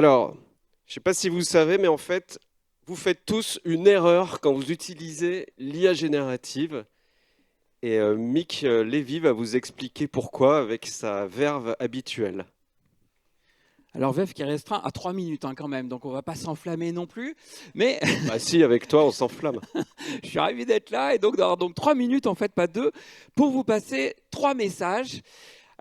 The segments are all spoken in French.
Alors, je ne sais pas si vous savez, mais en fait, vous faites tous une erreur quand vous utilisez l'IA générative. Et Mick Lévy va vous expliquer pourquoi avec sa verve habituelle. Alors, VEF qui est restreint à 3 minutes quand même, donc on va pas s'enflammer non plus. Mais Bah si, avec toi, on s'enflamme. je suis ravi d'être là et donc d'avoir donc 3 minutes, en fait pas 2, pour vous passer 3 messages.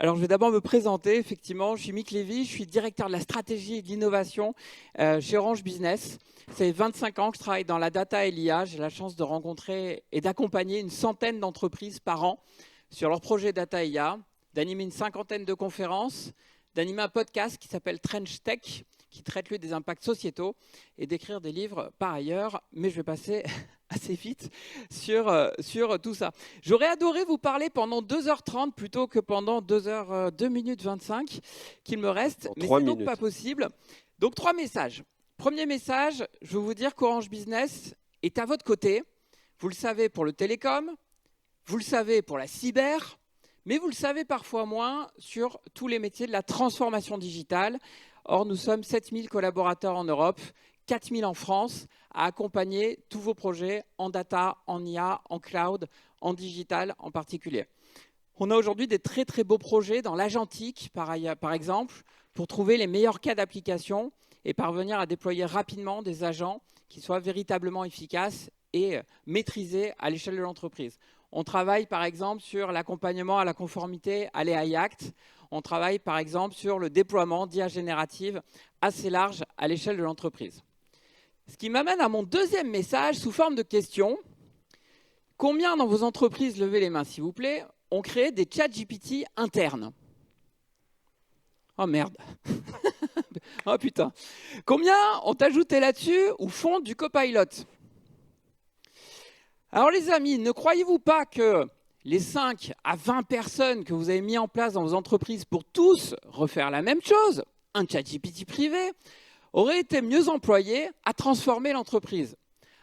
Alors, je vais d'abord me présenter. Effectivement, je suis Mick Lévy, je suis directeur de la stratégie et de l'innovation chez Orange Business. Ça fait 25 ans que je travaille dans la data et l'IA. J'ai la chance de rencontrer et d'accompagner une centaine d'entreprises par an sur leurs projets data et IA, d'animer une cinquantaine de conférences, d'animer un podcast qui s'appelle Trench Tech, qui traite lui des impacts sociétaux, et d'écrire des livres par ailleurs. Mais je vais passer assez vite sur tout ça. J'aurais adoré vous parler pendant 2h30 plutôt que pendant 2 minutes 25 qu'il me reste, En mais trois c'est donc pas minutes. possible. Donc 3 messages. Premier message, je veux vous dire qu'Orange Business est à votre côté. Vous le savez pour le télécom, vous le savez pour la cyber, mais vous le savez parfois moins sur tous les métiers de la transformation digitale. Or, nous sommes 7000 collaborateurs en Europe, 4000 en France, à accompagner tous vos projets en data, en IA, en cloud, en digital en particulier. On a aujourd'hui des très très beaux projets dans l'agentique, par exemple, pour trouver les meilleurs cas d'application et parvenir à déployer rapidement des agents qui soient véritablement efficaces et maîtrisés à l'échelle de l'entreprise. On travaille par exemple sur l'accompagnement à la conformité à l'AI Act. On travaille par exemple sur le déploiement d'IA générative assez large à l'échelle de l'entreprise. Ce qui m'amène à mon deuxième message sous forme de question. Combien dans vos entreprises, levez les mains s'il vous plaît, ont créé des chats GPT internes? Oh merde. Oh putain. Combien ont ajouté là-dessus ou font du copilot? Alors les amis, ne croyez-vous pas que les 5 à 20 personnes que vous avez mis en place dans vos entreprises pour tous refaire la même chose, un chat GPT privé, auraient été mieux employés à transformer l'entreprise,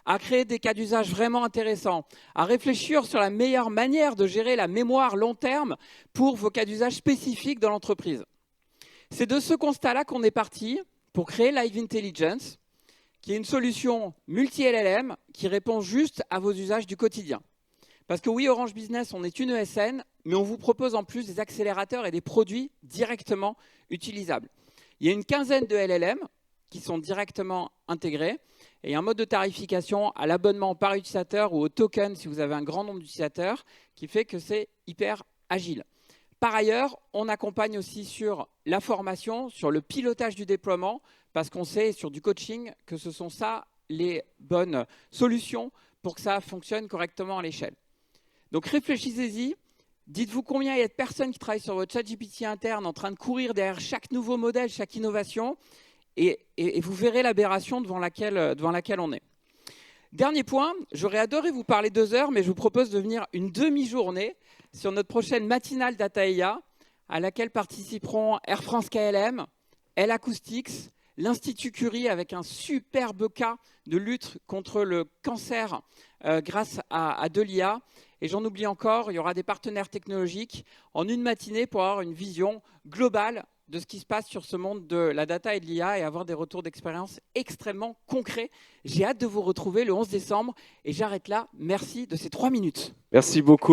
à créer des cas d'usage vraiment intéressants, à réfléchir sur la meilleure manière de gérer la mémoire long terme pour vos cas d'usage spécifiques dans l'entreprise? C'est de ce constat-là qu'on est parti pour créer Live Intelligence, qui est une solution multi-LLM qui répond juste à vos usages du quotidien. Parce que oui, Orange Business, on est une ESN, mais on vous propose en plus des accélérateurs et des produits directement utilisables. Il y a une quinzaine de LLM qui sont directement intégrés et il y a un mode de tarification à l'abonnement par utilisateur ou au token si vous avez un grand nombre d'utilisateurs qui fait que c'est hyper agile. Par ailleurs, on accompagne aussi sur la formation, sur le pilotage du déploiement, parce qu'on sait sur du coaching que ce sont ça les bonnes solutions pour que ça fonctionne correctement à l'échelle. Donc réfléchissez-y, dites-vous combien il y a de personnes qui travaillent sur votre chat GPT interne en train de courir derrière chaque nouveau modèle, chaque innovation, et vous verrez l'aberration devant laquelle on est. Dernier point, j'aurais adoré vous parler 2 heures, mais je vous propose de venir une demi-journée sur notre prochaine matinale Data IA, à laquelle participeront Air France KLM, L Acoustics, l'Institut Curie avec un superbe cas de lutte contre le cancer grâce à de l'IA. Et j'en oublie encore, il y aura des partenaires technologiques en une matinée pour avoir une vision globale de ce qui se passe sur ce monde de la data et de l'IA et avoir des retours d'expérience extrêmement concrets. J'ai hâte de vous retrouver le 11 décembre et j'arrête là. Merci de ces 3 minutes. Merci beaucoup.